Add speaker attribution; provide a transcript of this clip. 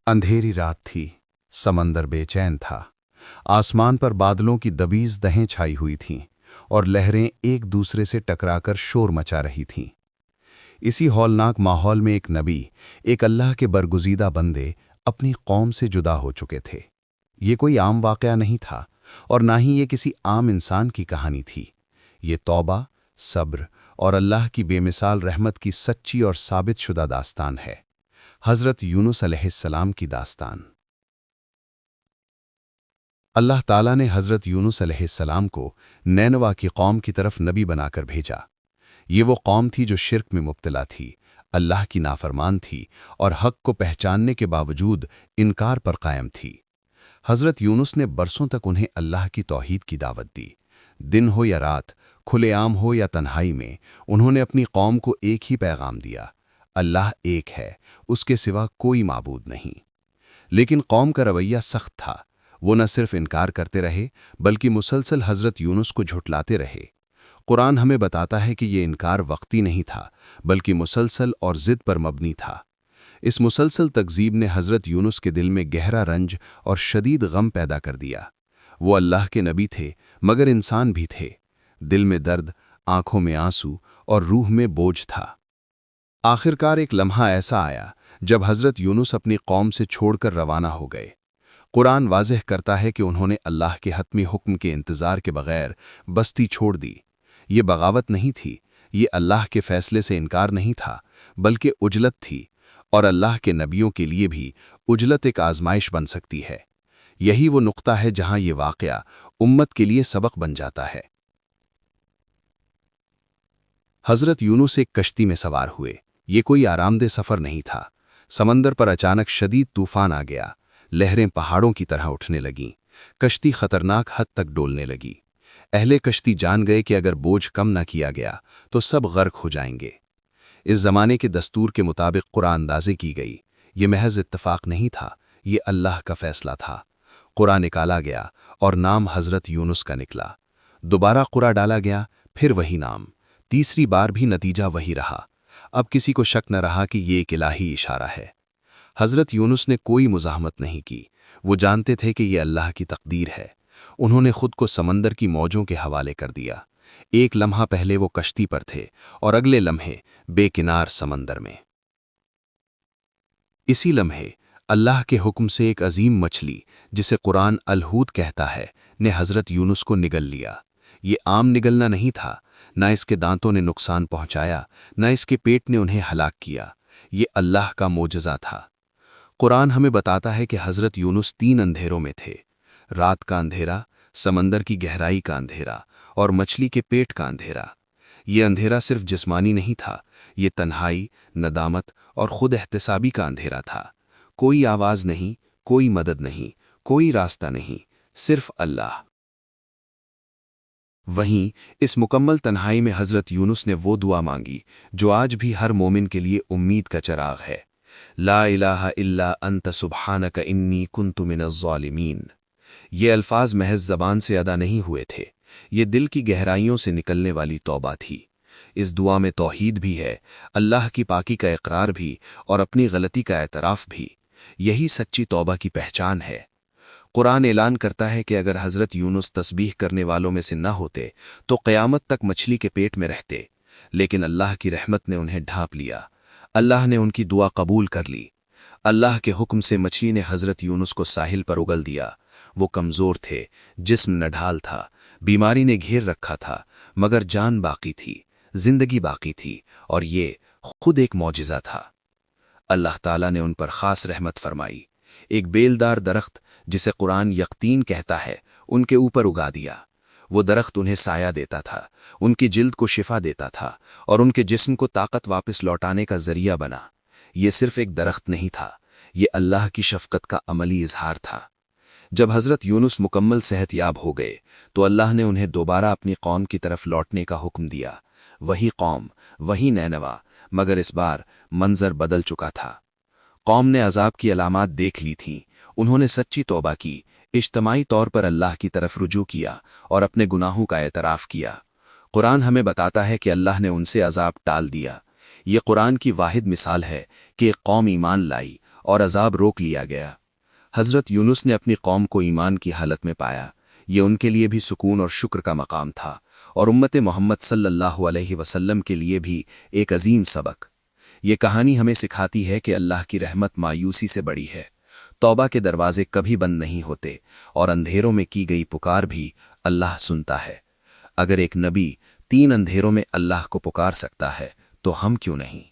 Speaker 1: अंधेरी रात थी। समंदर बेचैन था। आसमान पर बादलों की दबीज दहें छाई हुई थीं और लहरें एक दूसरे से टकराकर शोर मचा रही थीं। इसी हौलनाक माहौल में एक नबी, एक अल्लाह के बरगुज़ीदा बंदे अपनी कौम से जुदा हो चुके थे। ये कोई आम वाक़या नहीं था और ना ही ये किसी आम इंसान की कहानी थी। ये तौबा, सब्र और अल्लाह की बेमिसाल रहमत की सच्ची और साबित शुदा दास्तान है। हज़रत यूनुस अलैहिस्सलाम की दास्तान। अल्लाह ताला ने हज़रत यूनुस अलैहिस्सलाम को नैनवा की कौम की तरफ नबी बनाकर भेजा। ये वो कौम थी जो शिर्क में मुब्तला थी, अल्लाह की नाफरमान थी और हक़ को पहचानने के बावजूद इनकार पर कायम थी। हज़रत यूनुस ने बरसों तक उन्हें अल्लाह की तौहीद की दावत दी। दिन हो या रात, खुलेआम हो या तन्हाई में, उन्होंने अपनी कौम को एक ही पैगाम दिया, अल्लाह एक है, उसके सिवा कोई माबूद नहीं। लेकिन कौम का रवैया सख्त था। वो न सिर्फ इनकार करते रहे बल्कि मुसलसल हज़रत यूनुस को झुठलाते रहे। कुरान हमें बताता है कि ये इनकार वक्ती नहीं था बल्कि मुसलसल और ज़िद पर मबनी था। इस मुसलसल तकज़ीब ने हज़रत यूनुस के दिल में गहरा रंज और शदीद गम पैदा कर दिया। वो अल्लाह के नबी थे मगर इंसान भी थे। दिल में दर्द, आंखों में आंसू और रूह में बोझ था। आखिरकार एक लम्हा ऐसा आया जब हज़रत यूनुस अपनी कौम से छोड़कर रवाना हो गए। कुरान वाज़ेह करता है कि उन्होंने अल्लाह के हतमी हुक्म के इंतज़ार के बग़ैर बस्ती छोड़ दी। ये बगावत नहीं थी, ये अल्लाह के फ़ैसले से इनकार नहीं था बल्कि उजलत थी, और अल्लाह के नबियों के लिए भी उजलत एक आज़माइश बन सकती है। यही वो नुक्ता है जहाँ ये वाक़या उम्मत के लिए सबक बन जाता है। हज़रत यूनुस एक कश्ती में सवार हुए। ये कोई आरामदेह सफ़र नहीं था। समंदर पर अचानक शदीद तूफ़ान आ गया। लहरें पहाड़ों की तरह उठने लगीं। कश्ती खतरनाक हद तक डोलने लगी। अहले कश्ती जान गए कि अगर बोझ कम न किया गया तो सब गर्क हो जाएंगे। इस ज़माने के दस्तूर के मुताबिक कुरान अंदाज़े की गई। ये महज इत्तफ़ाक़ नहीं था, ये अल्लाह का फ़ैसला था। कुरान निकाला गया और नाम हज़रत यूनुस का निकला। दोबारा कुरा डाला गया, फिर वही नाम। तीसरी बार भी नतीजा वही रहा। अब किसी को शक न रहा कि ये एक इलाही इशारा है। हज़रत यूनुस ने कोई मुज़ाहमत नहीं की। वो जानते थे कि ये अल्लाह की तक़दीर है। उन्होंने खुद को समंदर की मौजों के हवाले कर दिया। एक लम्हा पहले वो कश्ती पर थे और अगले लम्हे बेकिनार समंदर में। इसी लम्हे अल्लाह के हुक्म से एक अजीम मछली, जिसे कुरान अल-हूत कहता है, ने हज़रत यूनुस को निगल लिया। ये आम निगलना नहीं था। न इसके दांतों ने नुकसान पहुंचाया, न इसके पेट ने उन्हें हलाक किया। ये अल्लाह का मोजज़ा था। कुरान हमें बताता है कि हज़रत यूनुस 3 अंधेरों में थे। रात का अंधेरा, समंदर की गहराई का अंधेरा और मछली के पेट का अंधेरा। ये अंधेरा सिर्फ जिस्मानी नहीं था, ये तन्हाई, नदामत और खुद एहतिसाबी का अंधेरा था। कोई आवाज़ नहीं, कोई मदद नहीं, कोई रास्ता नहीं, सिर्फ अल्लाह। वहीं इस मुकम्मल तन्हाई में हज़रत यूनुस ने वो दुआ मांगी जो आज भी हर मोमिन के लिए उम्मीद का चराग है। ला इलाहा इल्ला अंत सुब्हानक इन्नी कुन्तु मिनज़-ज़ालिमीन। ये अल्फाज महज ज़बान से अदा नहीं हुए थे, ये दिल की गहराइयों से निकलने वाली तौबा थी। इस दुआ में तौहीद भी है, अल्लाह की पाकी का इकरार भी और अपनी गलती का एतराफ़ भी। यही सच्ची तौबा की पहचान है। कुरान ऐलान करता है कि अगर हज़रत यूनुस तस्बीह करने वालों में से न होते तो क़यामत तक मछली के पेट में रहते, लेकिन अल्लाह की रहमत ने उन्हें ढांप लिया। अल्लाह ने उनकी दुआ कबूल कर ली। अल्लाह के हुक्म से मछली ने हज़रत यूनुस को साहिल पर उगल दिया। वो कमज़ोर थे, जिस्म नढाल था, बीमारी ने घेर रखा था, मगर जान बाकी थी, जिंदगी बाकी थी, और ये खुद एक मौजिज़ा था। अल्लाह ताला ने उन पर ख़ास रहमत फरमाई। एक बेलदार दरख्त, जिसे कुरान यक़तीन कहता है, उनके ऊपर उगा दिया। वो दरख्त उन्हें साया देता था, उनकी जिल्द को शिफा देता था और उनके जिस्म को ताकत वापस लौटाने का जरिया बना। ये सिर्फ एक दरख्त नहीं था, ये अल्लाह की शफ़क़त का अमली इजहार था। जब हज़रत यूनुस मुकम्मल सेहतयाब हो गए तो अल्लाह ने उन्हें दोबारा अपनी कौम की तरफ लौटने का हुक्म दिया। वही कौम, वही नैनवा, मगर इस बार मंजर बदल चुका था। कौम ने अजाब की अलामात देख ली थीं। उन्होंने सच्ची तौबा की, इज्तमाई तौर पर अल्लाह की तरफ रुजू किया और अपने गुनाहों का एतराफ़ किया। कुरान हमें बताता है कि अल्लाह ने उनसे अजाब टाल दिया। ये कुरान की वाहिद मिसाल है कि एक कौम ईमान लाई और अजाब रोक लिया गया। हज़रत यूनुस ने अपनी कौम को ईमान की हालत में पाया। ये उनके लिए भी सुकून और शुक्र का मकाम था, और उम्मत मोहम्मद सल्लल्लाहु अलैहि वसल्लम के लिए भी एक अजीम सबक। ये कहानी हमें सिखाती है कि अल्लाह की रहमत मायूसी से बड़ी है। तौबा के दरवाजे कभी बंद नहीं होते, और अंधेरों में की गई पुकार भी अल्लाह सुनता है। अगर एक नबी 3 अंधेरों में अल्लाह को पुकार सकता है तो हम क्यों नहीं।